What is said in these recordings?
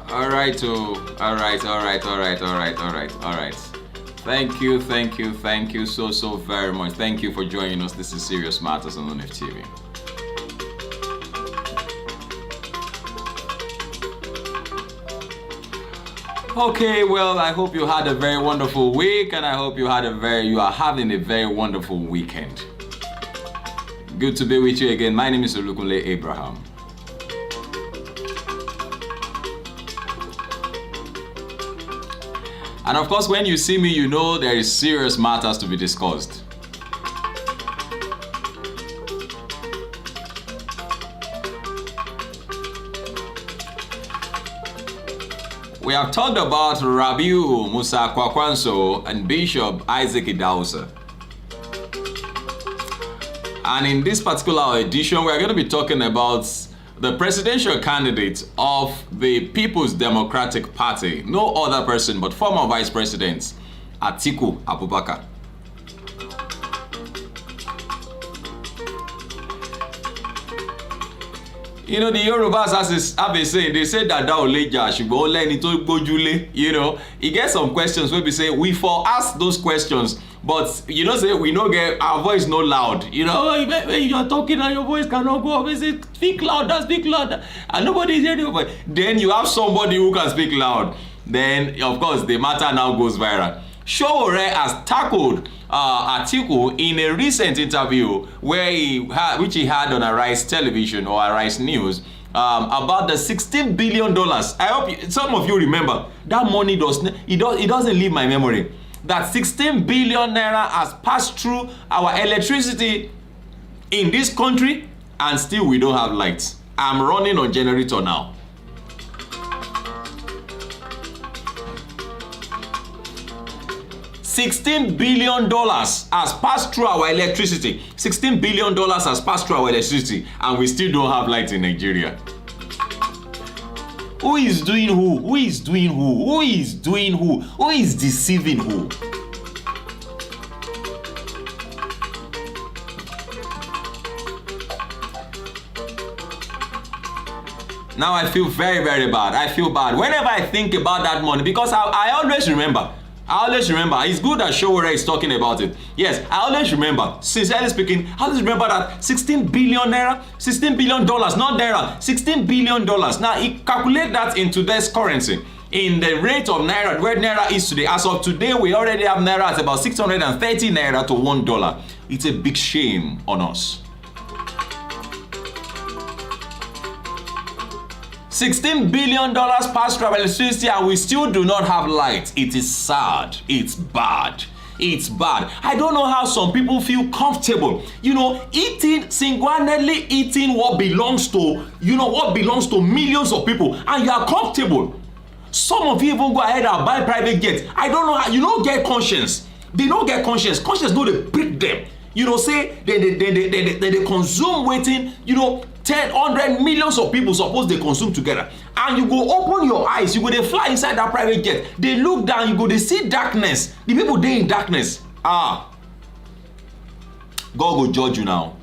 All right, all right. Thank you so very much. Thank you for joining us. This is Serious Matters on ONIF TV. Okay, well, I hope you had a very wonderful week, and I hope you are having a very wonderful weekend. Good to be with you again. My name is Olukunle Abraham. And of course, when you see me, you know there is serious matters to be discussed. We have talked about Rabiu Musa Kwakwanso and Bishop Isaac Idausa. And in this particular edition, we are going to be talking about the presidential candidate of the People's Democratic Party, no other person but former Vice President Atiku Abubakar. You know, the Yorubas have a saying, they say that you know, you get some questions where we say, we for ask those questions, but you know, say we no get our voice no loud. You know, when you're talking and your voice cannot go up, we say, speak louder, and nobody is hearing you. Then you have somebody who can speak loud. Then, of course, the matter now goes viral. Sowore has tackled Atiku in a recent interview which he had on Arise Television or Arise News about the $16 billion. I hope some of you remember that money doesn't leave my memory. That 16 billion naira has passed through our electricity in this country, and still we don't have lights. I'm running on generator now. $16 billion has passed through our electricity. $16 billion has passed through our electricity, and we still don't have light in Nigeria. Who is doing who? Who is doing who? Who is doing who? Who is deceiving who? Now I feel very, very bad. I feel bad whenever I think about that money, because I always remember. It's good that Sowore is talking about it. Yes, I always remember, sincerely speaking, I always remember that 16 billion naira, $16 billion, not naira, $16 billion. Now, calculate that in today's currency. In the rate of naira, where naira is today, as of today, we already have naira at about 630 naira to $1. It's a big shame on us. $16 billion passed through our electricity, and we still do not have light. It is sad. It's bad. It's bad. I don't know how some people feel comfortable, you know, single-handedly eating what belongs to, millions of people, and you are comfortable. Some of you even go ahead and buy private jets. I don't know how, you don't get conscience. They don't get conscience. Conscience know they prick them. You know, say they consume waiting, 10, 100 millions of people suppose they consume together, and you go open your eyes, you go they fly inside that private jet, they look down, you go they see darkness, the people they in darkness. God go judge you now.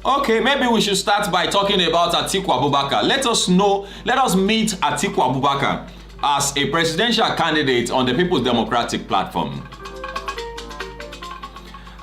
Okay, maybe we should start by talking about Atiku Abubakar. Let us meet Atiku Abubakar as a presidential candidate on the People's Democratic Platform.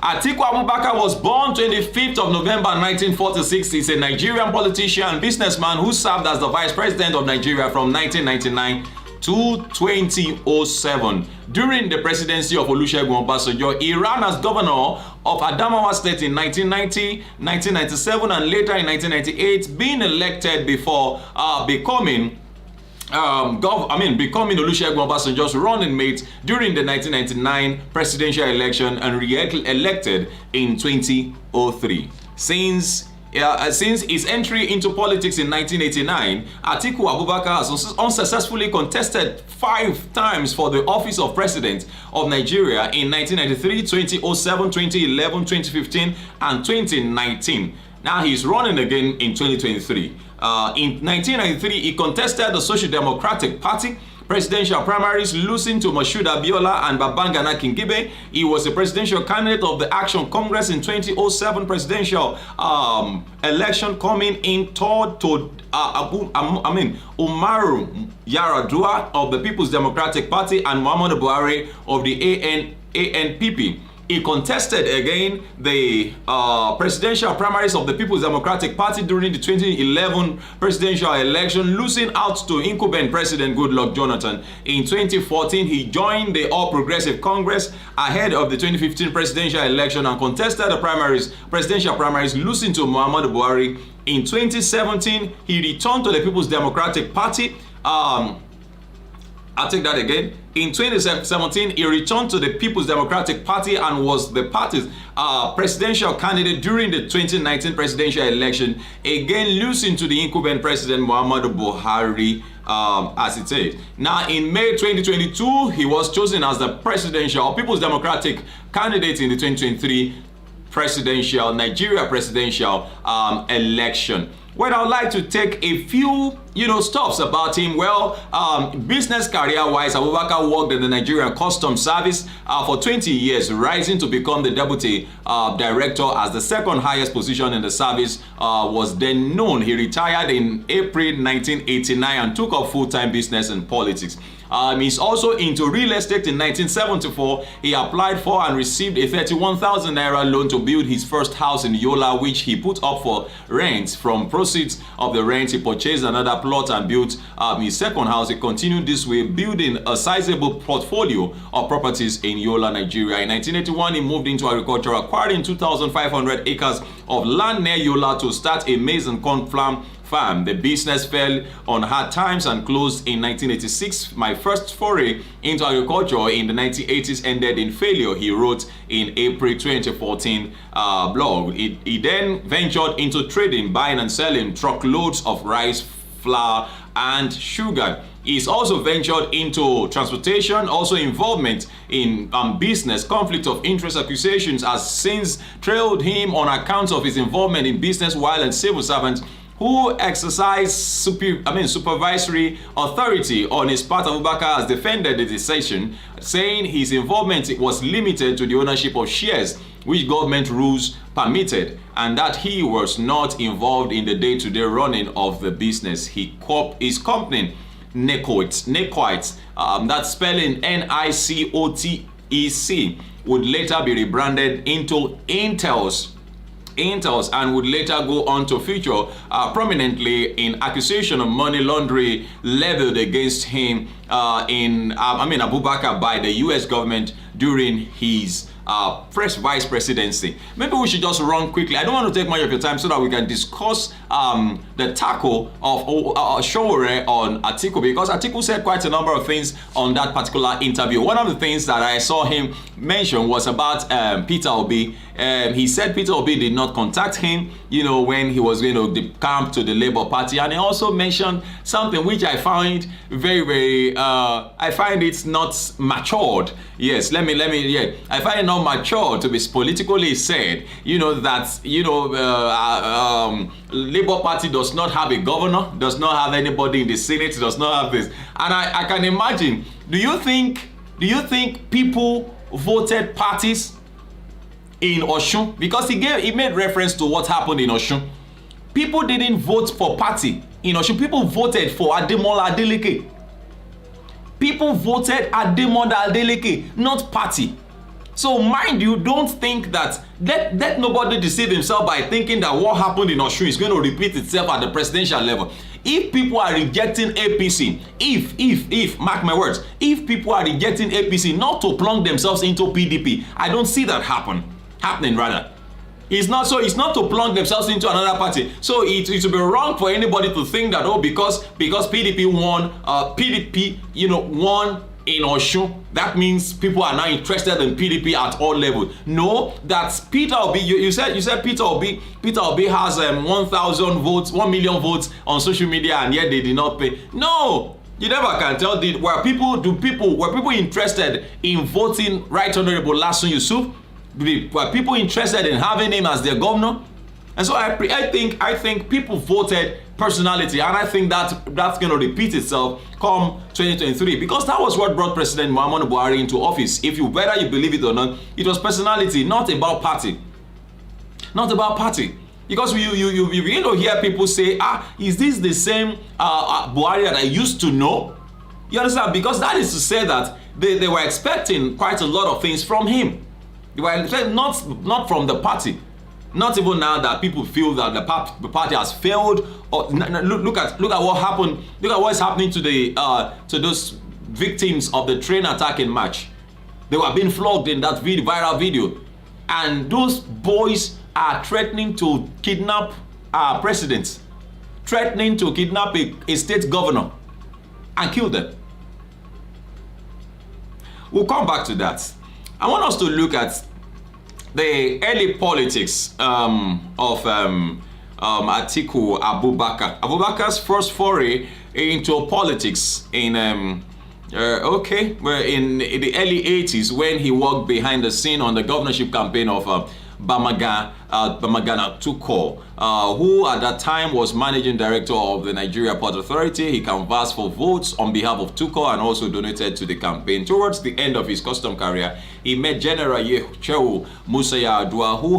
Atiku Abubakar was born 25th of November 1946. He's a Nigerian politician and businessman who served as the Vice President of Nigeria from 1999 to 2007. During the presidency of Olusegun Obasanjo, he ran as governor of Adamawa State in 1990, 1997, and later in 1998, being elected before becoming Olusegun Obasanjo's running mate during the 1999 presidential election and re-elected in 2003. Since his entry into politics in 1989, Atiku Abubakar has unsuccessfully contested 5 times for the office of President of Nigeria in 1993, 2007, 2011, 2015, and 2019. Now he's running again in 2023. In 1993, he contested the Social Democratic Party presidential primaries, losing to Moshood Abiola and Babangana Kingibe. He was a presidential candidate of the Action Congress in 2007 presidential election, coming in third to Umaru Yaradua of the People's Democratic Party and Muhammadu Buhari of the ANPP. He contested again the presidential primaries of the People's Democratic Party during the 2011 presidential election, losing out to incumbent President Goodluck Jonathan. In 2014, he joined the All Progressive Congress ahead of the 2015 presidential election and contested the presidential primaries, losing to Muhammadu Buhari. In 2017, he returned to the People's Democratic Party. I'll take that again. In 2017, he returned to the People's Democratic Party and was the party's presidential candidate during the 2019 presidential election, again losing to the incumbent President Muhammadu Buhari, as it says. Now, in May 2022, he was chosen as the presidential People's Democratic candidate in the 2023 Nigeria presidential election. Well, I would like to take a few, stuffs about him. Well, business career-wise, Abubakar worked in the Nigerian Customs Service for 20 years, rising to become the deputy director as the second highest position in the service was then known. He retired in April 1989 and took up full-time business and politics. He's also into real estate. In 1974, he applied for and received a 31,000 naira loan to build his first house in Yola, which he put up for rent. From proceeds of the rent, he purchased another plot and built his second house. He continued this way, building a sizable portfolio of properties in Yola, Nigeria. In 1981, he moved into agriculture, acquiring 2,500 acres of land near Yola to start a maize and corn farm. The business fell on hard times and closed in 1986. My first foray into agriculture in the 1980s ended in failure, he wrote in April 2014 blog. He then ventured into trading, buying and selling truckloads of rice, flour, and sugar. He's also ventured into transportation. Also, involvement in business conflict of interest accusations has since trailed him on account of his involvement in business while a civil servant who exercised supervisory authority on his part. Abubakar has defended the decision, saying his involvement was limited to the ownership of shares which government rules permitted, and that he was not involved in the day-to-day running of the business. His company, Necoit, that spelling NICOTEC, would later be rebranded into Intels and would later go on to feature prominently in accusation of money laundering leveled against him Abubakar by the US government during his vice presidency. Maybe we should just run quickly. I don't want to take much of your time so that we can discuss the tackle of Sowore on Atiku, because Atiku said quite a number of things on that particular interview. One of the things that I saw him mention was about Peter Obi. He said Peter Obi did not contact him, when he was going to decamp to the Labour Party, and he also mentioned something which I find very, very, I find it's not matured. Yes, I find it not mature to be politically said, that, Labour Party does not have a governor, does not have anybody in the Senate, does not have this. And I can imagine, do you think people voted parties in Osun? Because he made reference to what happened in Osun. People didn't vote for party in Osun. People voted for Ademola Adeleke. People voted Ademola Adeleke, not party. So mind you, don't think that, let nobody deceive himself by thinking that what happened in Osun is going to repeat itself at the presidential level. If people are rejecting APC, if mark my words, if people are rejecting APC not to plunge themselves into PDP, I don't see that happening rather. It's not to plunge themselves into another party. So it would be wrong for anybody to think that, because PDP won, won in Osun, that means people are now interested in PDP at all levels. No, that's Peter Obi. You said Peter Obi has 1,000 votes, 1 million votes on social media, and yet they did not pay. No, you never can tell. Were people interested in voting Right Honorable Lasun Yusuf? Were people interested in having him as their governor? And so I think people voted personality, and I think that's going to repeat itself come 2023, because that was what brought President Muhammadu Buhari into office. If you whether you believe it or not, it was personality, not about party. Not about party. Because you begin to hear people say, is this the same Buhari that I used to know? You understand? Because that is to say that they were expecting quite a lot of things from him. They were expecting not from the party. Not even now that people feel that the party has failed. Or look at what happened. Look at what's happening to those victims of the train attack in March. They were being flogged in that viral video, and those boys are threatening to kidnap our presidents, threatening to kidnap a state governor and kill them. We'll come back to that. I want us to look at the early politics of Atiku Abubakar. Abubakar's first foray into politics in in the early 80s, when he worked behind the scene on the governorship campaign of Bamagana Atiku, who at that time was managing director of the Nigeria Port Authority. He canvassed for votes on behalf of Atiku and also donated to the campaign. Towards the end of his custom career, he met General Yehu Musa Yar'Adua, who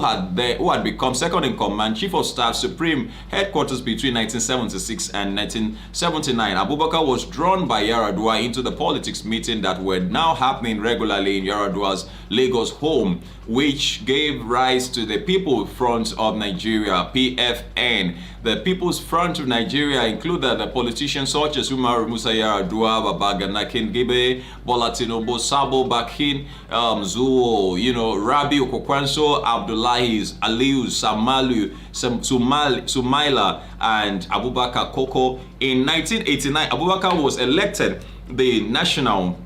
had become second in command, chief of staff, supreme headquarters between 1976 and 1979. Abubakar was drawn by Yar'Adua into the politics meeting that were now happening regularly in Yar'Adua's Lagos home, which gave rise to the People's Front of Nigeria, PFN. The People's Front of Nigeria included the politicians such as Umaru Musa Yar'Adua, Babagana Kingibe, Bola Tinubu, Sabo Bakin, Zuo, Rabi Okokwanso, Abdullahi, Aliyu, Samalu, Sumaila, and Abubakar Koko. In 1989, Abubakar was elected the national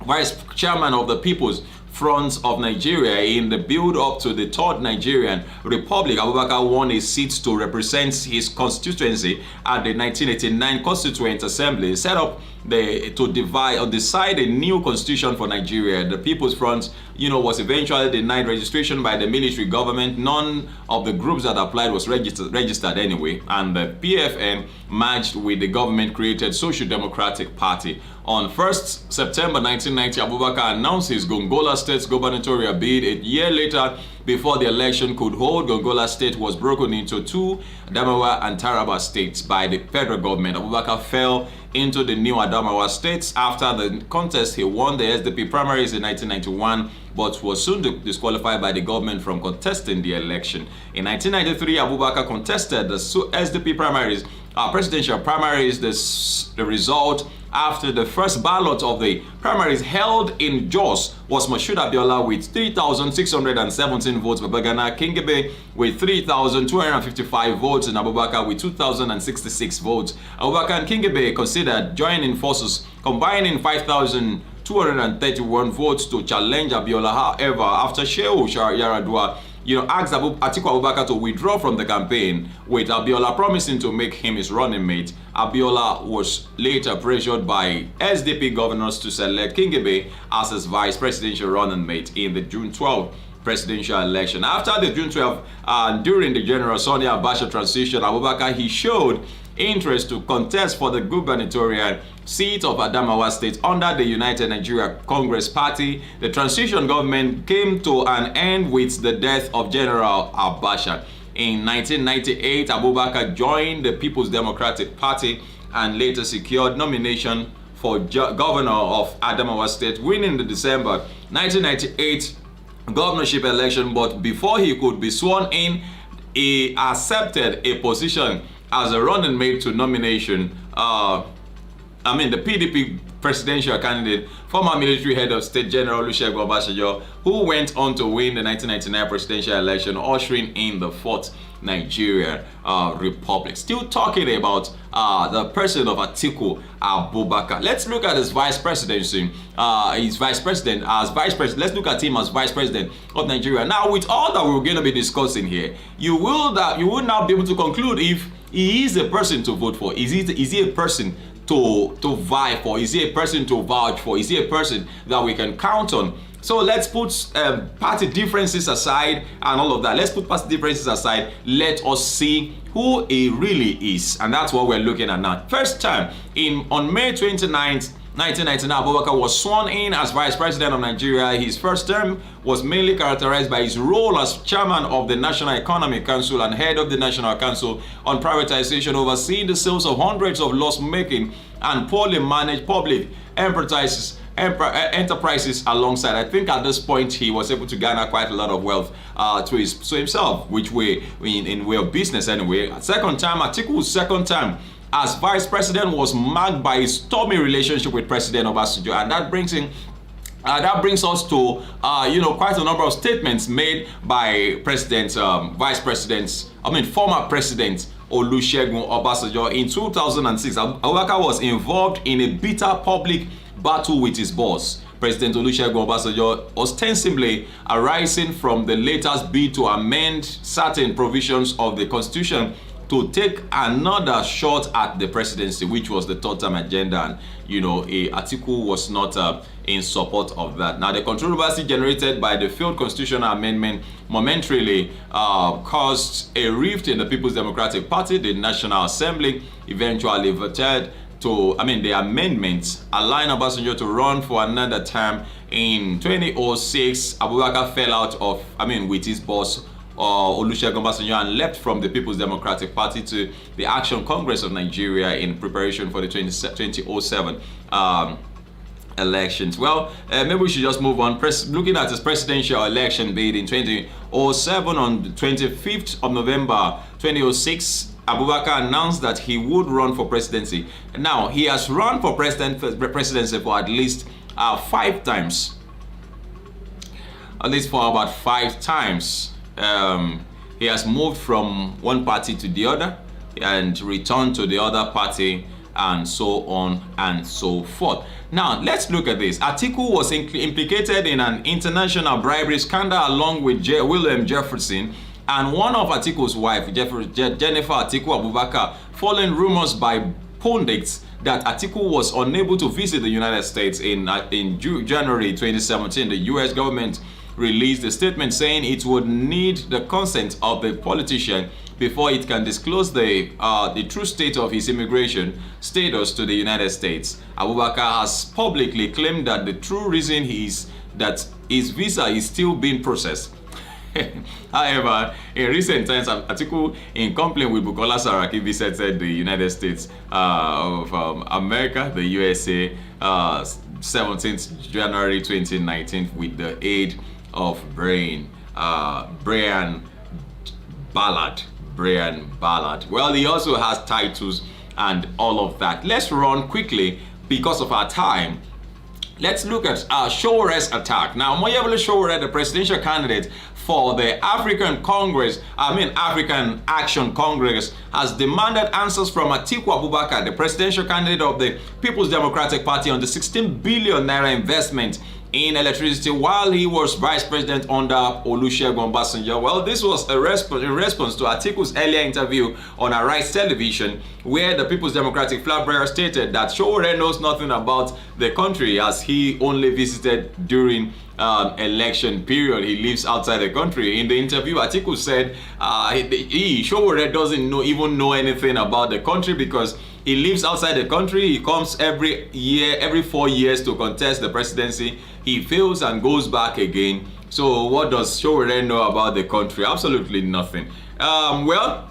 vice chairman of the People's Front of Nigeria. In the build-up to the Third Nigerian Republic, Abubakar won a seat to represent his constituency at the 1989 Constituent Assembly, set up to decide a new constitution for Nigeria. The People's Front, was eventually denied registration by the military government. None of the groups that applied was registered anyway, and the PFN merged with the government-created Social Democratic Party. On 1st September 1990, Abubakar announced his Gongola State's gubernatorial bid. A year later, before the election could hold, Gongola State was broken into two, Adamawa and Taraba states, by the federal government. Abubakar fell into the new Adamawa states. After the contest, he won the SDP primaries in 1991, but was soon disqualified by the government from contesting the election. In 1993, Abubakar contested the SDP primaries, presidential primaries. The result after the first ballot of the primaries held in Jos was Moshood Abiola with 3,617 votes, Babagana Kingibe with 3,255 votes, and Abubakar with 2,066 votes. Abubakar and Kingibe considered joining forces, combining 5,231 votes to challenge Abiola. However, after Shehu Yar'Adua asked Atiku Abubakar to withdraw from the campaign, with Abiola promising to make him his running mate, Abiola was later pressured by SDP governors to select Kingibe as his vice presidential running mate in the June 12 presidential election. After the June 12, during the General Sani Abacha transition, Abubakar, he showed interest to contest for the gubernatorial seat of Adamawa State under the United Nigeria Congress Party. The transition government came to an end with the death of General Abacha. In 1998, Abubakar joined the People's Democratic Party and later secured nomination for governor of Adamawa State, winning the December 1998 governorship election. But before he could be sworn in, he accepted a position as a running mate to nomination. The PDP presidential candidate, former military head of state General Olusegun Obasanjo, who went on to win the 1999 presidential election, ushering in the Fourth Nigeria Republic. Still talking about the person of Atiku Abubakar. Let's look at his vice presidency. Let's look at him as vice president of Nigeria. Now, with all that we're going to be discussing here, you will now be able to conclude if he is a person to vote for. Is he a person to vie for? Is he a person to vouch for? Is he a person that we can count on So let's put party differences aside and all of that. Let's put party differences aside. Let us see who he really is. And that's what we're looking at now. First time on May 29th, 1999, Abubakar was sworn in as Vice President of Nigeria. His first term was mainly characterized by his role as Chairman of the National Economic Council and Head of the National Council on Privatization, overseeing the sales of hundreds of loss-making and poorly managed public enterprises alongside. I think at this point he was able to garner quite a lot of wealth to himself, which way in way of business anyway. Second time, Atiku's second time as vice president was marked by a stormy relationship with President Obasanjo, and that brings us to quite a number of statements made by former President Olusegun Obasanjo. In 2006, Abubakar was involved in a bitter public battle with his boss, President Olusegun Obasanjo, ostensibly arising from the latter's bid to amend certain provisions of the Constitution to take another shot at the presidency, which was the third term agenda. And Atiku was not in support of that. Now, the controversy generated by the failed constitutional amendment momentarily caused a rift in the People's Democratic Party. The National Assembly eventually voted the amendments allowing Obasanjo to run for another term. In 2006, Abubakar fell out with his boss Olusegun Obasanjo and left from the People's Democratic Party to the Action Congress of Nigeria in preparation for the 2007 elections. Well, maybe we should just move on. Looking at his presidential election bid in 2007, on the 25th of November 2006, Abubakar announced that he would run for presidency. Now, he has run for presidency for at least 5 times. At least for about 5 times. He has moved from one party to the other and returned to the other party, and so on and so forth. Now, let's look at this. Atiku was implicated in an international bribery scandal along with William Jefferson and one of Atiku's wife, Jennifer Atiku Abubakar, following rumors by pundits that Atiku was unable to visit the United States in January 2017. The U.S. government released a statement saying it would need the consent of the politician before it can disclose the true state of his immigration status to the United States. Abubakar has publicly claimed that the true reason is that his visa is still being processed. However, in recent times, Atiku, in complaint with Bukola Saraki, visited the United States of America, the USA, 17th January 2019 with the aid of Brian Ballard. Well, he also has titles and all of that. Let's run quickly because of our time. Let's look at Sowore's attack. Now, Moyebele Sowore, the presidential candidate for the African Action Congress, has demanded answers from Atiku Abubakar, the presidential candidate of the People's Democratic Party, on the 16 billion naira investment in electricity while he was vice president under Olusegun Obasanjo. Well, this was in response to Atiku's earlier interview on Arise Television, where the People's Democratic flag bearer stated that Sowore knows nothing about the country as he only visited during election period. He lives outside the country. In the interview, Atiku said Sowore doesn't even know anything about the country because he lives outside the country. He comes every 4 years to contest the presidency. He fails and goes back again. So what does Sowore know about the country? Absolutely nothing. Well,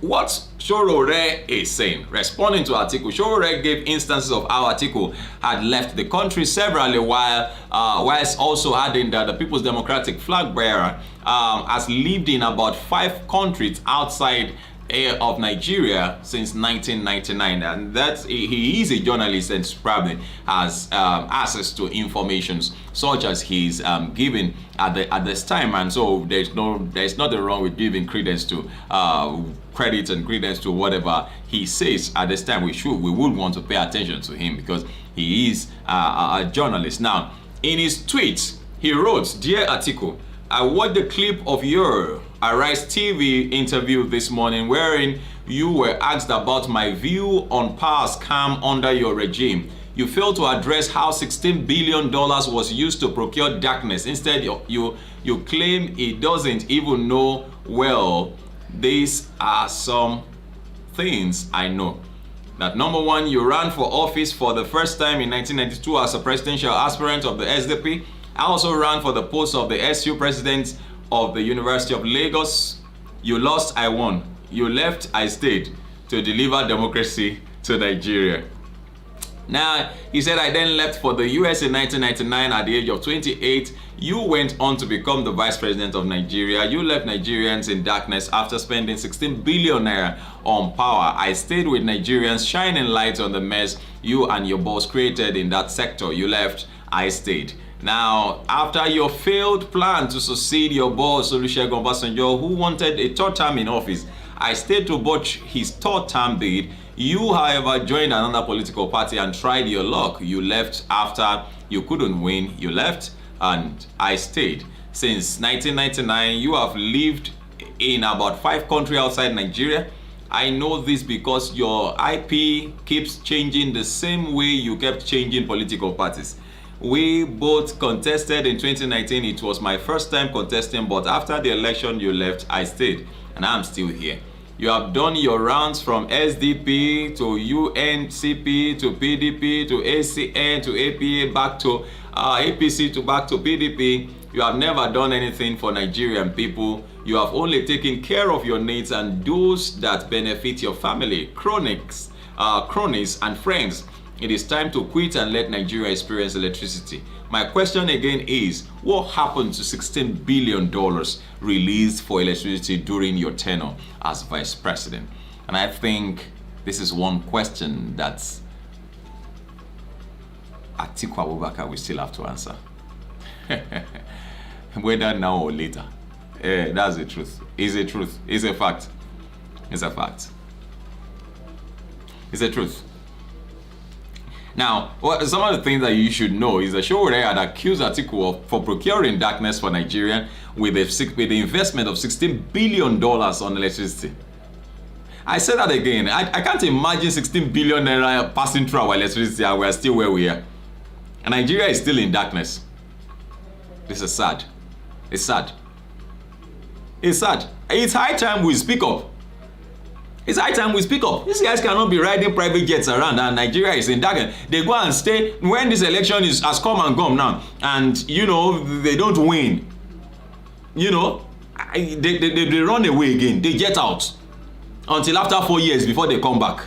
what Sowore is saying, responding to Atiku, Sowore gave instances of how Atiku had left the country severally, whilst also adding that the People's Democratic flag bearer has lived in about 5 countries outside of Nigeria since 1999, and that he is a journalist and probably has access to information such as he's given at this time, and so there's nothing wrong with giving credence to credit and credence to whatever he says at this time. We would want to pay attention to him because he is a journalist. Now, in his tweets, he wrote, "Dear Atiku, I watched the clip of your Arise TV interview this morning wherein you were asked about my view on power scam under your regime. You failed to address how $16 billion was used to procure darkness. Instead, you claim he doesn't even know. Well, these are some things I know. That number one, you ran for office for the first time in 1992 as a presidential aspirant of the SDP. I also ran for the post of the SU president of the University of Lagos. You lost, I won. You left, I stayed to deliver democracy to Nigeria. Now, he said, I then left for the US in 1999 at the age of 28. You went on to become the vice president of Nigeria. You left Nigerians in darkness after spending 16 billion naira on power. I stayed with Nigerians, shining light on the mess you and your boss created in that sector. You left, I stayed. Now, after your failed plan to succeed your boss, Olusegun Obasanjo, who wanted a third term in office, I stayed to watch his third term bid. You, however, joined another political party and tried your luck. You left after you couldn't win. You left and I stayed. Since 1999, you have lived in about 5 countries outside Nigeria. I know this because your IP keeps changing the same way you kept changing political parties. We both contested in 2019. It was my first time contesting, but after the election you left, I stayed, and I'm still here. You have done your rounds from SDP to UNCP to PDP to ACN to APA back to APC to back to PDP. You have never done anything for Nigerian people. You have only taken care of your needs and those that benefit your family, cronies and friends. It is time to quit and let Nigeria experience electricity. My question again is, what happened to $16 billion released for electricity during your tenure as vice president? And I think this is one question that Atiku Abubakar will still have to answer. Whether now or later. That's the truth. It's a truth. It's a fact. It's a fact. It's a truth. Now, some of the things that you should know is that Sowore had accused Atiku for procuring darkness for Nigeria with the investment of $16 billion on electricity. I say that again. I can't imagine 16 billion naira passing through our electricity and we are still where we are. And Nigeria is still in darkness. This is sad. It's sad. It's sad. It's high time we speak up. It's high time we speak up. These guys cannot be riding private jets around and Nigeria is in darkness. They go and stay when this election has come and gone now, and you know they don't win. You know, they run away again. They get out until after 4 years before they come back.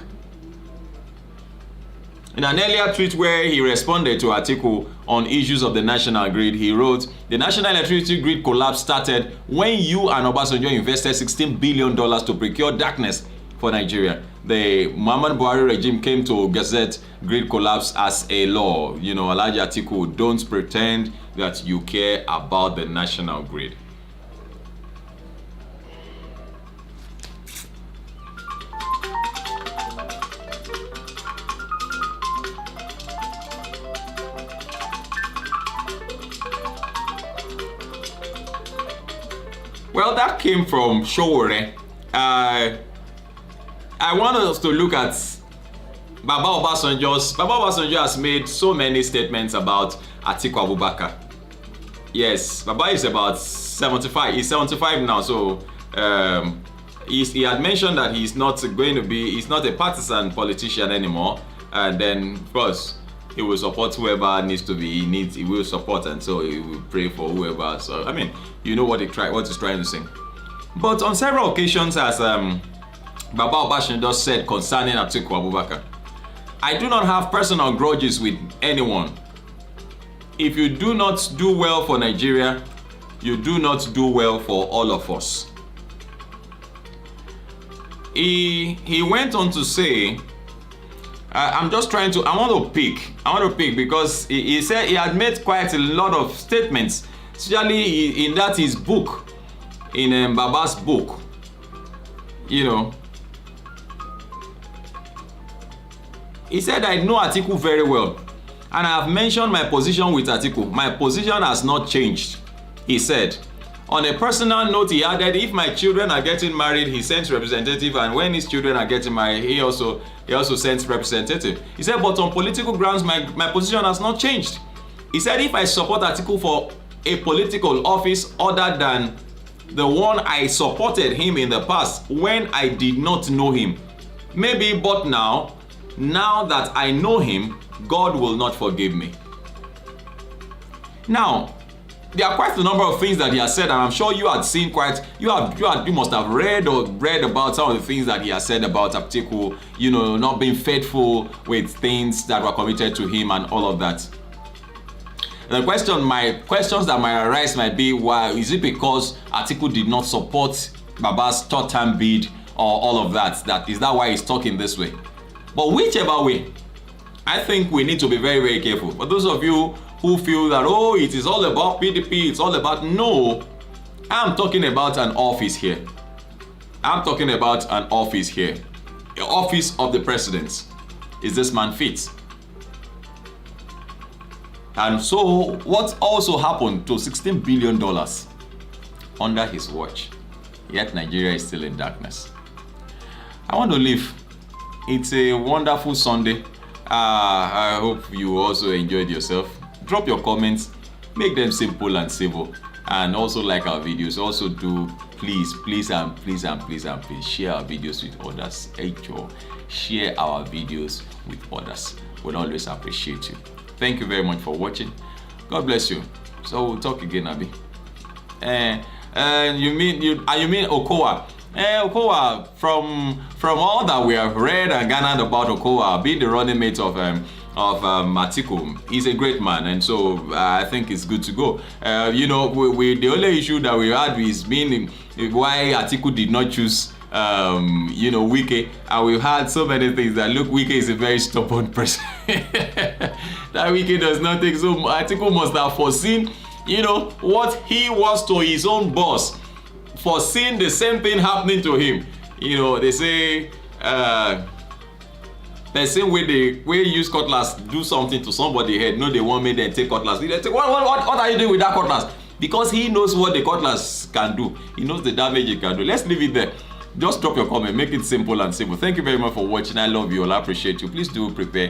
In an earlier tweet where he responded to Atiku on issues of the national grid, he wrote, "The national electricity grid collapse started when you and Obasanjo invested $16 billion to procure darkness for Nigeria. The Muhammad Buhari regime came to gazette grid collapse as a law. You know, Alhaji Atiku, don't pretend that you care about the national grid." Well, that came from Sowore. I want us to look at Baba Obasanjo. Baba Obasanjo has made so many statements about Atiku Abubakar. Yes, Baba is about 75. He's 75 now, so he had mentioned that he's not a partisan politician anymore. And then, of course, he will support whoever needs to be. He will support, and so he will pray for whoever. So I mean, you know what he's trying to say. But on several occasions, as Baba Obasanjo said concerning Atiku Abubakar, I do not have personal grudges with anyone. If you do not do well for Nigeria, you do not do well for all of us. He went on to say, I want to pick because he said he had made quite a lot of statements, especially in that his book, in Baba's book, you know. He said, I know Atiku very well, and I have mentioned my position with Atiku. My position has not changed. He said, On a personal note, he added, if my children are getting married, he sends representative, and when his children are getting married, he also sends representative. He said, but on political grounds, my position has not changed. He said, if I support Atiku for a political office other than the one I supported him in the past when I did not know him, maybe, but now that I know him, God will not forgive me. Now, there are quite a number of things that he has said, and I'm sure you had seen you must have read about some of the things that he has said about Atiku, not being faithful with things that were committed to him and all of that. The questions that might arise might be, why is it because Atiku did not support Baba's third-term bid or all of that? Is that why he's talking this way? But whichever way, I think we need to be very, very careful. For those of you who feel that, oh, it is all about PDP, it's all about, no, I'm talking about an office here. I'm talking about an office here. The office of the president. Is this man fit? And so, what also happened to $16 billion under his watch? Yet Nigeria is still in darkness. I want to leave. It's a wonderful Sunday. I hope you also enjoyed yourself. Drop your comments, make them simple and civil, and also like our videos. Also do please share our videos with others. Share our videos with others. We'll always appreciate you. Thank you very much for watching. God bless you. So we'll talk again, Abi. You mean Okowa? Okowa, from all that we have read and garnered about Okowa, being the running mate of Atiku, he's a great man, and so I think it's good to go. The only issue that we had is meaning why Atiku did not choose Wike, and we've had so many things that look, Wike is a very stubborn person. That Wike does not think so. Atiku must have foreseen, what he was to his own boss, foreseen the same thing happening to him. They say person where use cutlass do something to somebody head, no, they want me then take cutlass. They say, what are you doing with that cutlass? Because he knows what the cutlass can do. He knows the damage it can do. Let's leave it there. Just drop your comment, make it simple and simple. Thank you very much for watching. I love you all. I appreciate you. Please do prepare